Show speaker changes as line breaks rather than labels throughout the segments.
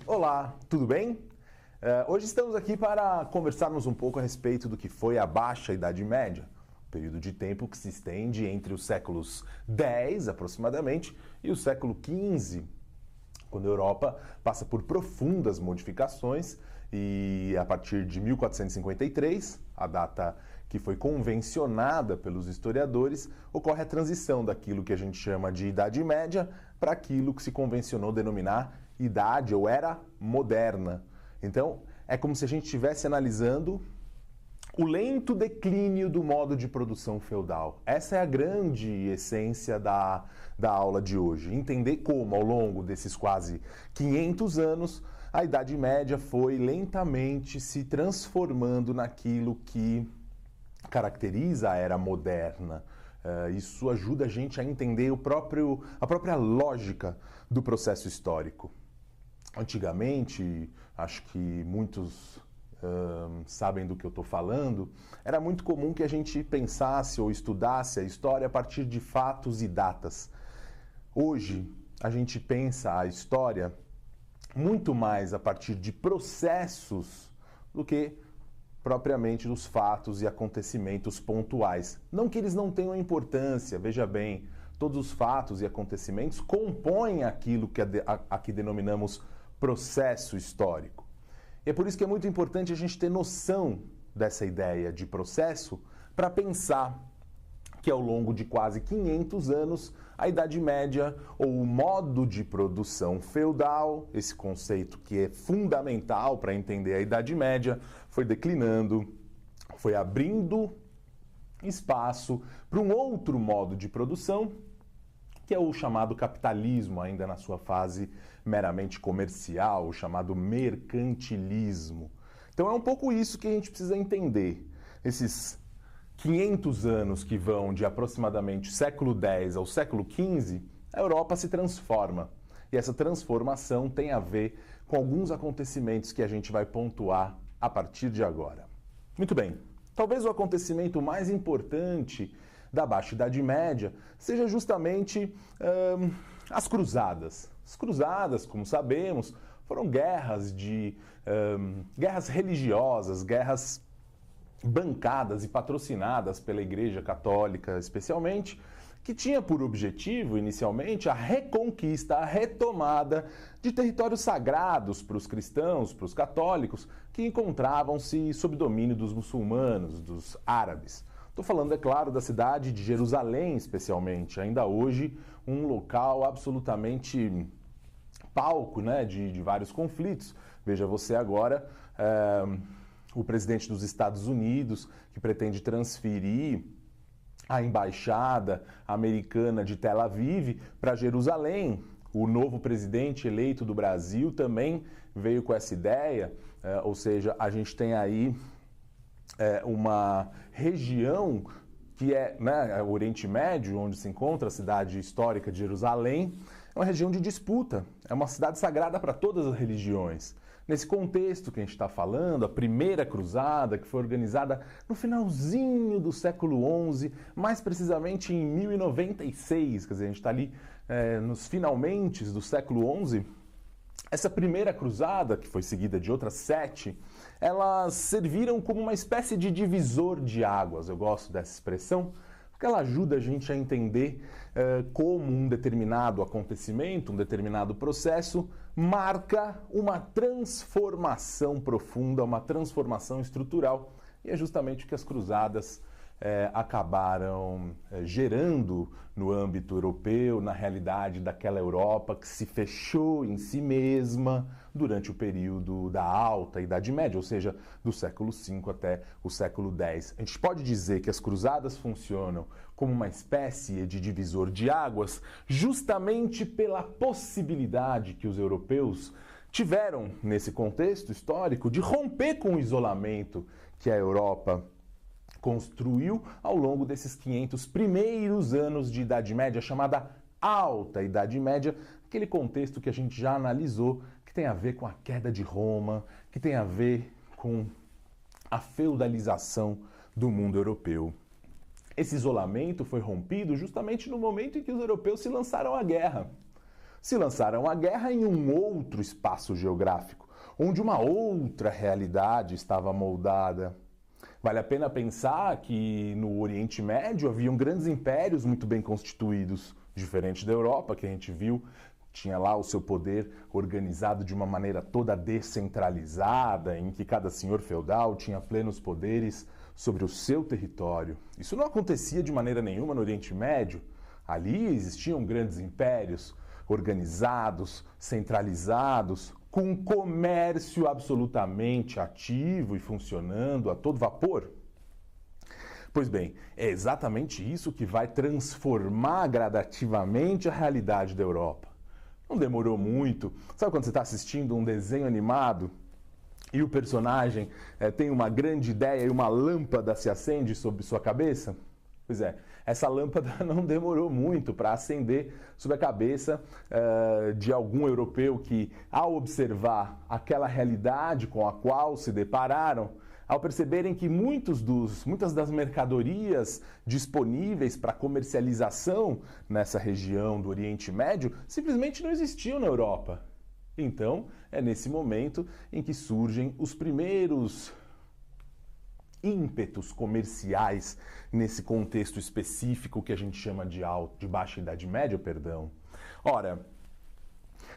Olá, tudo bem? Hoje estamos aqui para conversarmos um pouco a respeito do que foi a Baixa Idade Média, um período de tempo que se estende entre os séculos X, aproximadamente, e o século XV, quando a Europa passa por profundas modificações e a partir de 1453, a data que foi convencionada pelos historiadores, ocorre a transição daquilo que a gente chama de Idade Média para aquilo que se convencionou denominar Idade ou Era Moderna. Então, é como se a gente estivesse analisando o lento declínio do modo de produção feudal. Essa é a grande essência da aula de hoje. Entender como, ao longo desses quase 500 anos, a Idade Média foi lentamente se transformando naquilo que caracteriza a Era Moderna. Isso ajuda a gente a entender a própria lógica do processo histórico. Antigamente, acho que muitos sabem do que eu estou falando, era muito comum que a gente pensasse ou estudasse a história a partir de fatos e datas. Hoje, a gente pensa a história muito mais a partir de processos do que propriamente dos fatos e acontecimentos pontuais. Não que eles não tenham importância, veja bem, todos os fatos e acontecimentos compõem aquilo que aqui denominamos processo histórico. E é por isso que é muito importante a gente ter noção dessa ideia de processo para pensar que ao longo de quase 500 anos, a Idade Média, ou o modo de produção feudal, esse conceito que é fundamental para entender a Idade Média, foi declinando, foi abrindo espaço para um outro modo de produção, que é o chamado capitalismo, ainda na sua fase meramente comercial, o chamado mercantilismo. Então é um pouco isso que a gente precisa entender. Esses 500 anos que vão de aproximadamente século X ao século XV, a Europa se transforma. E essa transformação tem a ver com alguns acontecimentos que a gente vai pontuar a partir de agora. Muito bem, talvez o acontecimento mais importante da Baixa Idade Média seja justamente as Cruzadas. As Cruzadas, como sabemos, foram guerras religiosas, guerras bancadas e patrocinadas pela Igreja Católica, especialmente, que tinha por objetivo, inicialmente, a reconquista, a retomada de territórios sagrados para os cristãos, para os católicos, que encontravam-se sob domínio dos muçulmanos, dos árabes. Estou falando, é claro, da cidade de Jerusalém, especialmente, ainda hoje um local absolutamente palco, né, de vários conflitos. Veja você agora o presidente dos Estados Unidos, que pretende transferir a embaixada americana de Tel Aviv para Jerusalém. O novo presidente eleito do Brasil também veio com essa ideia, ou seja, a gente tem aí uma região que é, né, o Oriente Médio, onde se encontra a cidade histórica de Jerusalém, é uma região de disputa, é uma cidade sagrada para todas as religiões. Nesse contexto que a gente está falando, a primeira cruzada, que foi organizada no finalzinho do século XI, mais precisamente em 1096, quer dizer, a gente está ali nos finalmente do século XI, essa primeira cruzada, que foi seguida de outras 7, elas serviram como uma espécie de divisor de águas. Eu gosto dessa expressão, porque ela ajuda a gente a entender como um determinado acontecimento, um determinado processo, marca uma transformação profunda, uma transformação estrutural. E é justamente o que as cruzadas acabaram gerando no âmbito europeu, na realidade daquela Europa que se fechou em si mesma durante o período da Alta Idade Média, ou seja, do século V até o século X. A gente pode dizer que as cruzadas funcionam como uma espécie de divisor de águas, justamente pela possibilidade que os europeus tiveram, nesse contexto histórico, de romper com o isolamento que a Europa construiu ao longo desses 500 primeiros anos de Idade Média, chamada Alta Idade Média, aquele contexto que a gente já analisou, que tem a ver com a queda de Roma, que tem a ver com a feudalização do mundo europeu. Esse isolamento foi rompido justamente no momento em que os europeus se lançaram à guerra. se lançaram à guerra em um outro espaço geográfico, onde uma outra realidade estava moldada. Vale a pena pensar que no Oriente Médio haviam grandes impérios muito bem constituídos, diferente da Europa, que a gente viu, tinha lá o seu poder organizado de uma maneira toda descentralizada, em que cada senhor feudal tinha plenos poderes sobre o seu território. Isso não acontecia de maneira nenhuma no Oriente Médio. Ali existiam grandes impérios organizados, centralizados, com um comércio absolutamente ativo e funcionando a todo vapor. Pois bem, é exatamente isso que vai transformar gradativamente a realidade da Europa. Não demorou muito. Sabe quando você está assistindo um desenho animado e o personagem tem uma grande ideia e uma lâmpada se acende sobre sua cabeça? Pois é, essa lâmpada não demorou muito para acender sobre a cabeça de algum europeu que, ao observar aquela realidade com a qual se depararam, ao perceberem que muitas das mercadorias disponíveis para comercialização nessa região do Oriente Médio simplesmente não existiam na Europa. Então, é nesse momento em que surgem os primeiros ímpetos comerciais nesse contexto específico que a gente chama de Baixa Idade Média, perdão. Ora,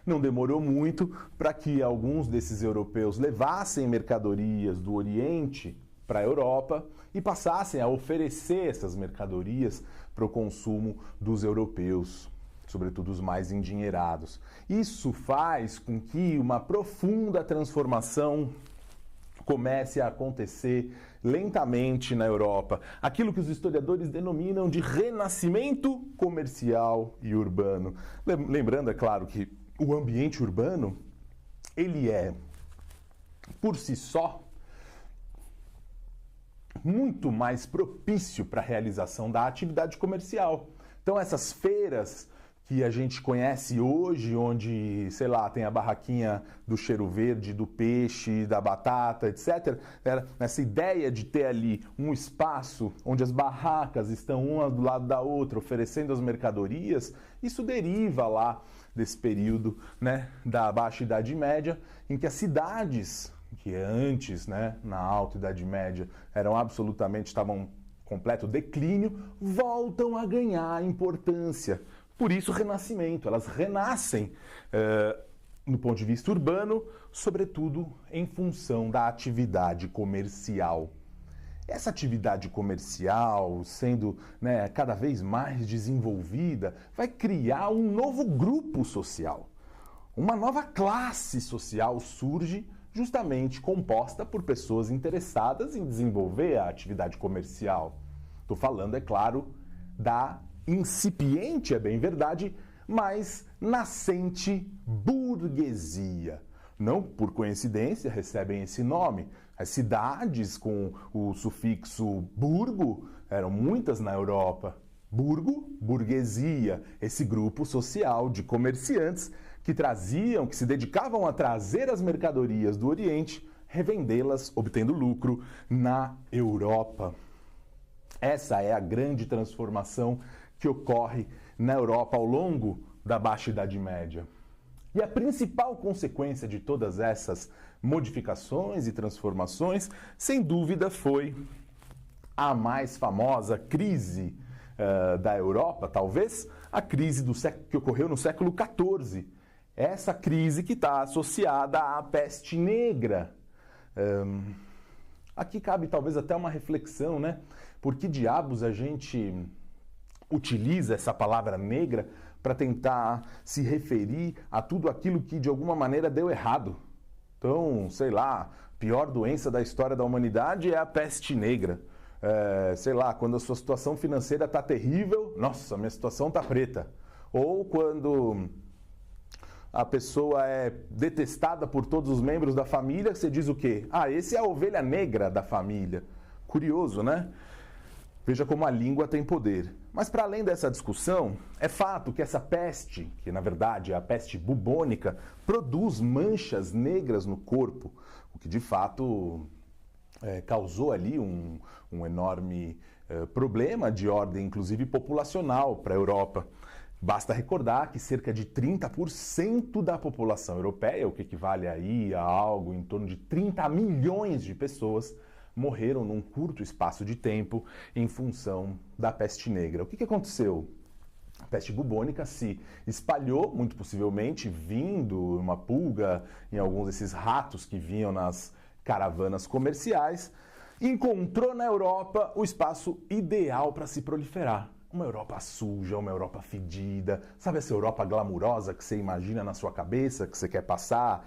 não demorou muito para que alguns desses europeus levassem mercadorias do Oriente para a Europa e passassem a oferecer essas mercadorias para o consumo dos europeus, sobretudo os mais endinheirados. Isso faz com que uma profunda transformação comece a acontecer lentamente na Europa. Aquilo que os historiadores denominam de renascimento comercial e urbano. Lembrando, é claro, que o ambiente urbano, ele é, por si só, muito mais propício para a realização da atividade comercial. Então, essas feiras que a gente conhece hoje, onde, sei lá, tem a barraquinha do cheiro verde, do peixe, da batata, etc. Essa ideia de ter ali um espaço onde as barracas estão uma do lado da outra, oferecendo as mercadorias, isso deriva lá desse período, né, da Baixa Idade Média, em que as cidades, que antes, né, na Alta Idade Média, estavam em completo declínio, voltam a ganhar importância. Por isso, renascimento. Elas renascem no ponto de vista urbano, sobretudo em função da atividade comercial. Essa atividade comercial, sendo, né, cada vez mais desenvolvida, vai criar um novo grupo social. Uma nova classe social surge justamente composta por pessoas interessadas em desenvolver a atividade comercial. Estou falando, é claro, da incipiente, é bem verdade, mas nascente burguesia. Não por coincidência recebem esse nome. As cidades com o sufixo burgo eram muitas na Europa. Burgo, burguesia, esse grupo social de comerciantes que se dedicavam a trazer as mercadorias do Oriente, revendê-las, obtendo lucro na Europa. Essa é a grande transformação que ocorre na Europa ao longo da Baixa Idade Média. E a principal consequência de todas essas modificações e transformações, sem dúvida, foi a mais famosa crise da Europa, talvez, a crise que ocorreu no século XIV. Essa crise que está associada à peste negra. Aqui cabe talvez até uma reflexão, né? Por que diabos a gente utiliza essa palavra negra para tentar se referir a tudo aquilo que de alguma maneira deu errado? Então, sei lá, a pior doença da história da humanidade é a peste negra. Sei lá, quando a sua situação financeira está terrível, nossa, minha situação está preta. Ou quando a pessoa é detestada por todos os membros da família, você diz o quê? Ah, esse é a ovelha negra da família. Curioso, né? Veja como a língua tem poder. Mas para além dessa discussão, é fato que essa peste, que na verdade é a peste bubônica, produz manchas negras no corpo, o que de fato causou ali um enorme problema de ordem, inclusive populacional, para a Europa. Basta recordar que cerca de 30% da população europeia, o que equivale aí a algo em torno de 30 milhões de pessoas, morreram num curto espaço de tempo em função da peste negra. O que aconteceu? A peste bubônica se espalhou, muito possivelmente vindo uma pulga em alguns desses ratos que vinham nas caravanas comerciais, encontrou na Europa o espaço ideal para se proliferar. Uma Europa suja, uma Europa fedida, sabe essa Europa glamurosa que você imagina na sua cabeça, que você quer passar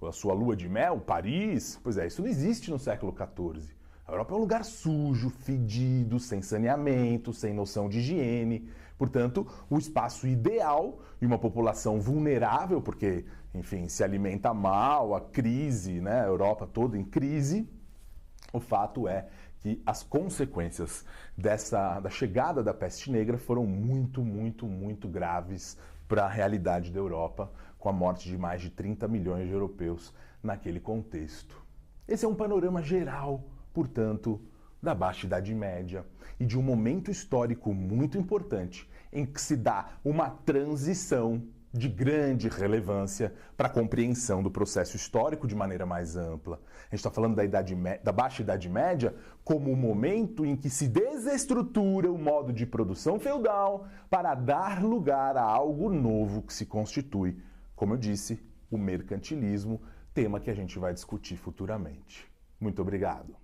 a sua lua de mel, Paris? Pois é, isso não existe no século XIV. A Europa é um lugar sujo, fedido, sem saneamento, sem noção de higiene. Portanto, o espaço ideal e uma população vulnerável, porque, enfim, se alimenta mal, a crise, né? A Europa toda em crise. O fato é que as consequências da chegada da peste negra foram muito graves para a realidade da Europa, com a morte de mais de 30 milhões de europeus naquele contexto. Esse é um panorama geral, portanto, da Baixa Idade Média e de um momento histórico muito importante em que se dá uma transição de grande relevância para a compreensão do processo histórico de maneira mais ampla. A gente está falando da Baixa Idade Média como o momento em que se desestrutura o modo de produção feudal para dar lugar a algo novo que se constitui, como eu disse, o mercantilismo, tema que a gente vai discutir futuramente. Muito obrigado.